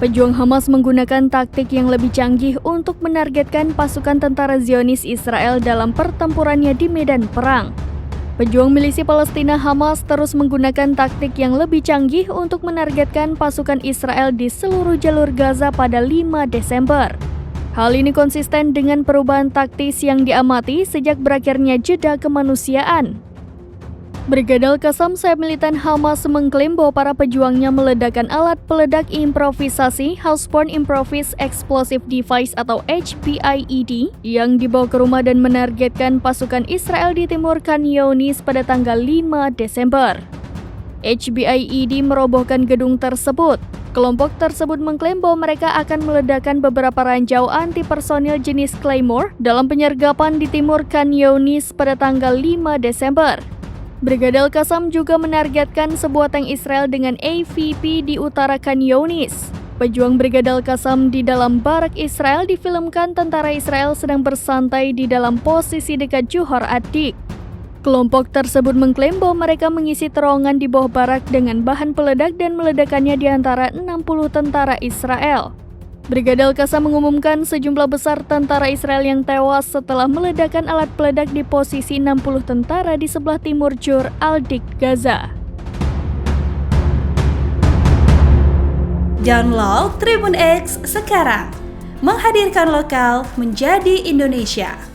Pejuang Hamas menggunakan taktik yang lebih canggih untuk menargetkan pasukan tentara Zionis Israel dalam pertempurannya di medan perang. Pejuang milisi Palestina Hamas terus menggunakan taktik yang lebih canggih untuk menargetkan pasukan Israel di seluruh jalur Gaza pada 5 Desember. Hal ini konsisten dengan perubahan taktis yang diamati sejak berakhirnya jeda kemanusiaan. Brigade Al-Qassam, sayap militan Hamas, mengklaim bahwa para pejuangnya meledakkan alat peledak improvisasi Houseborne Improvised Explosive Device atau HPIED yang dibawa ke rumah dan menargetkan pasukan Israel di timur Khan Younis pada tanggal 5 Desember. HPIED merobohkan gedung tersebut. Kelompok tersebut mengklaim bahwa mereka akan meledakkan beberapa ranjau anti-personil jenis Claymore dalam penyergapan di timur Khan Younis pada tanggal 5 Desember. Brigade Al-Qassam juga menargetkan sebuah tank Israel dengan AVP di utara Khan Younis. Pejuang Brigade Al-Qassam di dalam barak Israel difilmkan tentara Israel sedang bersantai di dalam posisi dekat Johor Adik. Kelompok tersebut mengklaim bahwa mereka mengisi terowongan di bawah barak dengan bahan peledak dan meledakannya di antara 60 tentara Israel. Brigade Al-Qassam mengumumkan sejumlah besar tentara Israel yang tewas setelah meledakkan alat peledak di posisi 60 tentara di sebelah timur Johor Adik, Gaza. Download Tribun X sekarang, menghadirkan lokal menjadi Indonesia.